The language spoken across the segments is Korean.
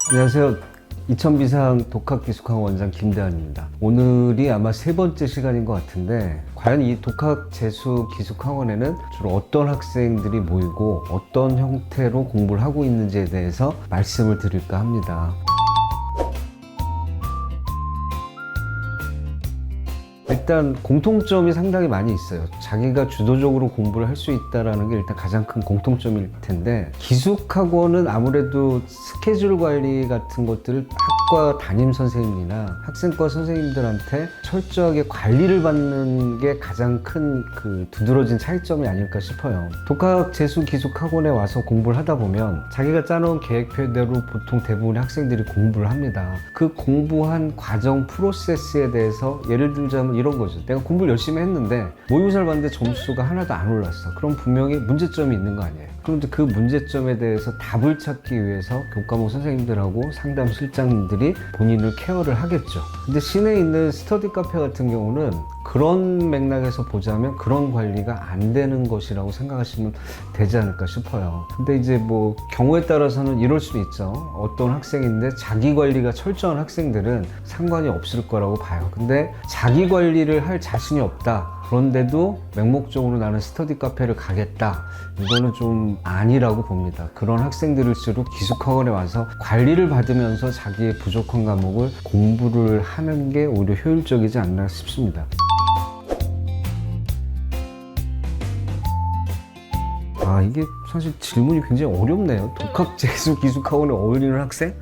안녕하세요. 이천비상 독학기숙학원 원장 김대한입니다. 오늘이 아마 세 번째 시간인 것 같은데 과연 이 독학재수기숙학원에는 주로 어떤 학생들이 모이고 어떤 형태로 공부를 하고 있는지에 대해서 말씀을 드릴까 합니다. 일단 공통점이 상당히 많이 있어요. 자기가 주도적으로 공부를 할 수 있다는 게 일단 가장 큰 공통점일 텐데, 기숙학원은 아무래도 스케줄 관리 같은 것들을 학과 담임 선생님이나 학생과 선생님들한테 철저하게 관리를 받는 게 가장 큰 두드러진 차이점이 아닐까 싶어요. 독학재수기숙학원에 와서 공부를 하다 보면 자기가 짜놓은 계획표대로 보통 대부분의 학생들이 공부를 합니다. 그 공부한 과정 프로세스에 대해서 예를 들자면 이런 거죠. 내가 공부를 열심히 했는데 모의고사를 봤는데 점수가 하나도 안 올랐어. 그럼 분명히 문제점이 있는 거 아니에요. 그런데 그 문제점에 대해서 답을 찾기 위해서 교과목 선생님들하고 상담 실장님들이 본인을 케어를 하겠죠. 근데 시내에 있는 스터디 카페 같은 경우는 그런 맥락에서 보자면 그런 관리가 안 되는 것이라고 생각하시면 되지 않을까 싶어요. 근데 이제 뭐 경우에 따라서는 이럴 수도 있죠. 어떤 학생인데 자기 관리가 철저한 학생들은 상관이 없을 거라고 봐요. 근데 자기 관리를 할 자신이 없다. 그런데도 맹목적으로 나는 스터디 카페를 가겠다. 이거는 좀 아니라고 봅니다. 그런 학생들일수록 기숙학원에 와서 관리를 받으면서 자기의 부족한 과목을 공부를 하는 게 오히려 효율적이지 않나 싶습니다. 이게 사실 질문이 굉장히 어렵네요. 독학재수기숙학원에 어울리는 학생?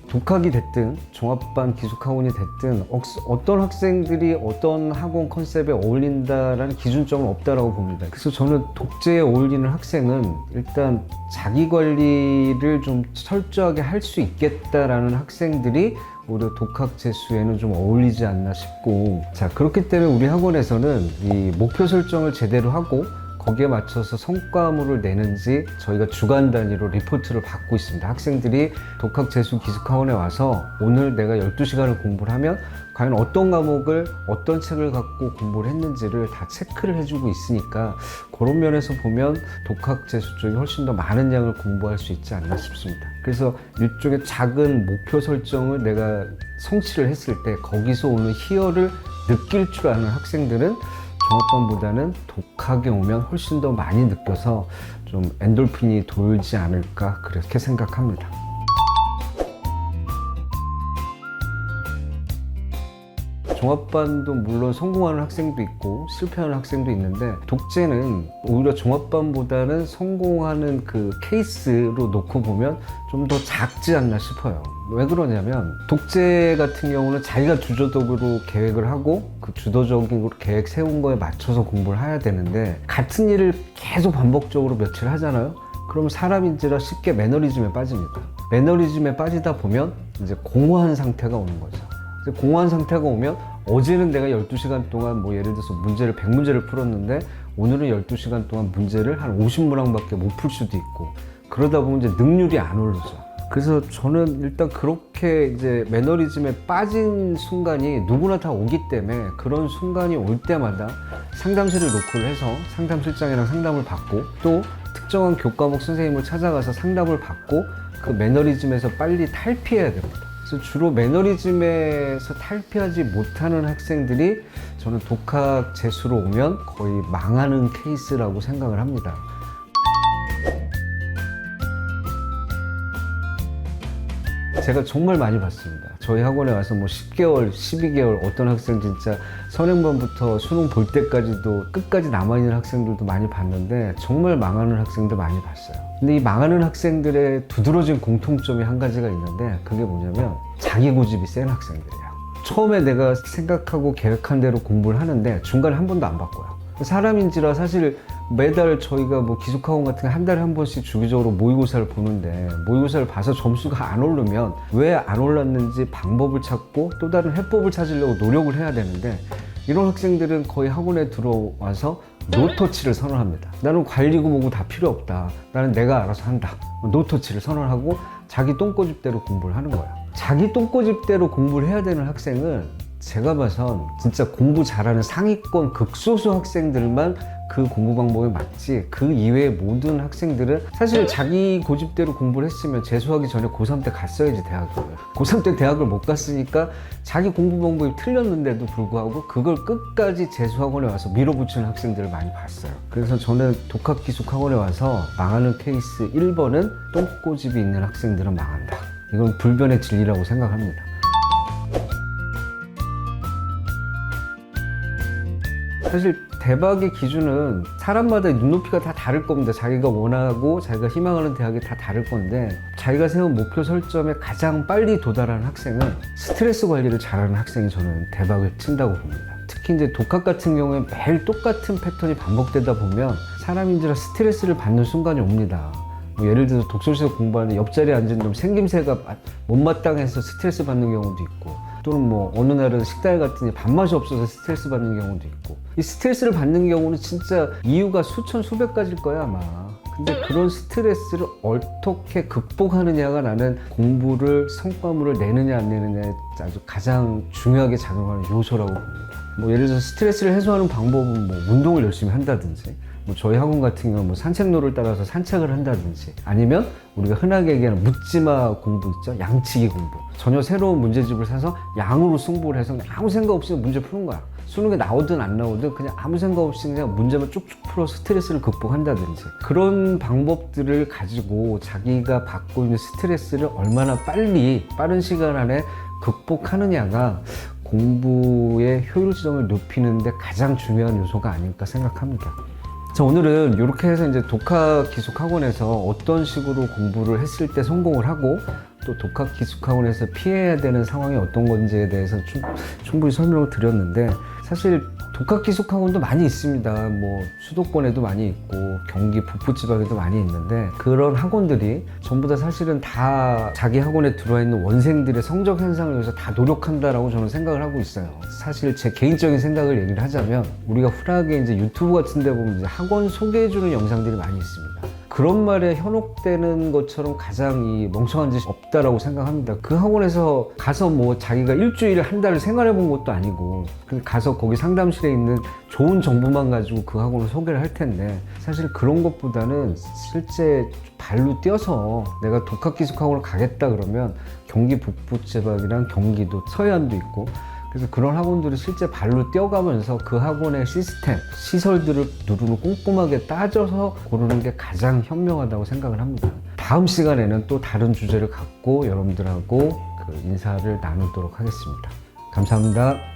독학이 됐든 종합반 기숙학원이 됐든 어떤 학생들이 어떤 학원 컨셉에 어울린다라는 기준점은 없다라고 봅니다. 그래서 저는 독재에 어울리는 학생은 일단 자기 관리를 좀 철저하게 할 수 있겠다라는 학생들이 오히려 독학재수에는 좀 어울리지 않나 싶고, 자, 그렇기 때문에 우리 학원에서는 이 목표 설정을 제대로 하고 거기에 맞춰서 성과물을 내는지 저희가 주간 단위로 리포트를 받고 있습니다. 학생들이 독학재수기숙학원에 와서 오늘 내가 12시간을 공부를 하면 과연 어떤 과목을 어떤 책을 갖고 공부를 했는지를 다 체크를 해주고 있으니까 그런 면에서 보면 독학재수 쪽이 훨씬 더 많은 양을 공부할 수 있지 않나 싶습니다. 그래서 일종의 작은 목표 설정을 내가 성취를 했을 때 거기서 오는 희열을 느낄 줄 아는 학생들은 종합반보다는 독학에 오면 훨씬 더 많이 느껴서 좀 엔돌핀이 돌지 않을까 그렇게 생각합니다. 종합반도 물론 성공하는 학생도 있고 실패하는 학생도 있는데, 독재는 오히려 종합반보다는 성공하는 그 케이스로 놓고 보면 좀 더 작지 않나 싶어요. 왜 그러냐면 독재 같은 경우는 자기가 주도적으로 계획을 하고 그 주도적으로 계획 세운 거에 맞춰서 공부를 해야 되는데, 같은 일을 계속 반복적으로 며칠 하잖아요. 그러면 사람인지라 쉽게 매너리즘에 빠집니다. 매너리즘에 빠지다 보면 이제 공허한 상태가 오는 거죠. 공허한 상태가 오면 어제는 내가 12시간 동안 뭐 예를 들어서 문제를 100문제를 풀었는데 오늘은 12시간 동안 문제를 한 50문항밖에 못 풀 수도 있고, 그러다 보면 이제 능률이 안 오르죠. 그래서 저는 일단 그렇게 이제 매너리즘에 빠진 순간이 누구나 다 오기 때문에 그런 순간이 올 때마다 상담실을 노크를 해서 상담실장이랑 상담을 받고 또 특정한 교과목 선생님을 찾아가서 상담을 받고 그 매너리즘에서 빨리 탈피해야 됩니다. 그래서 주로 매너리즘에서 탈피하지 못하는 학생들이 저는 독학재수로 오면 거의 망하는 케이스라고 생각을 합니다. 제가 정말 많이 봤습니다. 저희 학원에 와서 뭐 10개월, 12개월 어떤 학생 진짜 선행반부터 수능 볼 때까지도 끝까지 남아있는 학생들도 많이 봤는데 정말 망하는 학생들 많이 봤어요. 근데 이 망하는 학생들의 두드러진 공통점이 한 가지가 있는데, 그게 뭐냐면 자기 고집이 센 학생들이에요. 처음에 내가 생각하고 계획한 대로 공부를 하는데 중간에 한 번도 안 바꿔요. 사람인지라 사실 매달 저희가 뭐 기숙학원 같은 거 한 달에 한 번씩 주기적으로 모의고사를 보는데, 모의고사를 봐서 점수가 안 오르면 왜 안 올랐는지 방법을 찾고 또 다른 해법을 찾으려고 노력을 해야 되는데, 이런 학생들은 거의 학원에 들어와서 노터치를 선언합니다. 나는 관리고 뭐고 다 필요 없다. 나는 내가 알아서 한다. 노터치를 선언하고 자기 똥꼬집대로 공부를 하는 거예요. 자기 똥꼬집대로 공부를 해야 되는 학생은 제가 봐선 진짜 공부 잘하는 상위권 극소수 학생들만 그 공부 방법에 맞지 그 이외의 모든 학생들은 사실 자기 고집대로 공부를 했으면 재수하기 전에 고3 때 갔어야지 대학을. 고3 때 대학을 못 갔으니까 자기 공부 방법이 틀렸는데도 불구하고 그걸 끝까지 재수학원에 와서 밀어붙이는 학생들을 많이 봤어요. 그래서 저는 독학기숙학원에 와서 망하는 케이스 1번은 똥꼬집이 있는 학생들은 망한다. 이건 불변의 진리라고 생각합니다. 사실 대박의 기준은 사람마다 눈높이가 다 다를 겁니다. 자기가 원하고 자기가 희망하는 대학이 다 다를 건데 자기가 세운 목표 설정에 가장 빨리 도달하는 학생은 스트레스 관리를 잘하는 학생이 저는 대박을 친다고 봅니다. 특히 이제 독학 같은 경우에 매일 똑같은 패턴이 반복되다 보면 사람인지라 스트레스를 받는 순간이 옵니다. 뭐 예를 들어서 독서실에서 공부하는데 옆자리에 앉은 놈 생김새가 못마땅해서 스트레스 받는 경우도 있고 또는 뭐 어느 날은 식당에 갔더니 밥맛이 없어서 스트레스 받는 경우도 있고 이 스트레스를 받는 경우는 진짜 이유가 수천 수백 가지일 거야 아마. 근데 그런 스트레스를 어떻게 극복하느냐가 나는 공부를 성과물을 내느냐 안 내느냐에 아주 가장 중요하게 작용하는 요소라고 봅니다. 뭐 예를 들어서 스트레스를 해소하는 방법은 뭐 운동을 열심히 한다든지 뭐 저희 학원 같은 경우는 뭐 산책로를 따라서 산책을 한다든지 아니면 우리가 흔하게 얘기하는 묻지마 공부 있죠? 양치기 공부. 전혀 새로운 문제집을 사서 양으로 승부를 해서 아무 생각 없이 문제 푸는 거야. 수능에 나오든 안 나오든 그냥 아무 생각 없이 그냥 문제만 쭉쭉 풀어 스트레스를 극복한다든지 그런 방법들을 가지고 자기가 받고 있는 스트레스를 얼마나 빨리 빠른 시간 안에 극복하느냐가 공부의 효율성을 높이는 데 가장 중요한 요소가 아닐까 생각합니다. 자, 오늘은 이렇게 해서 이제 독학기숙학원에서 어떤 식으로 공부를 했을 때 성공을 하고 또 독학기숙학원에서 피해야 되는 상황이 어떤 건지에 대해서 충분히 설명을 드렸는데 사실 독학기숙학원도 많이 있습니다. 뭐 수도권에도 많이 있고 경기 북부지방에도 많이 있는데 그런 학원들이 전부 다 사실은 다 자기 학원에 들어와 있는 원생들의 성적 향상을 위해서 다 노력한다라고 저는 생각을 하고 있어요. 사실 제 개인적인 생각을 얘기를 하자면 우리가 흔하게 이제 유튜브 같은 데 보면 이제 학원 소개해주는 영상들이 많이 있습니다. 그런 말에 현혹되는 것처럼 가장 이 멍청한 짓이 없다라고 생각합니다. 그 학원에서 가서 뭐 자기가 일주일에 한 달을 생활해 본 것도 아니고 가서 거기 상담실에 있는 좋은 정보만 가지고 그 학원을 소개를 할 텐데 사실 그런 것보다는 실제 발로 뛰어서 내가 독학기숙학원을 가겠다 그러면 경기 북부지방이랑 경기도 서해안도 있고 그래서 그런 학원들이 실제 발로 뛰어가면서 그 학원의 시스템, 시설들을 누르고 꼼꼼하게 따져서 고르는 게 가장 현명하다고 생각을 합니다. 다음 시간에는 또 다른 주제를 갖고 여러분들하고 그 인사를 나누도록 하겠습니다. 감사합니다.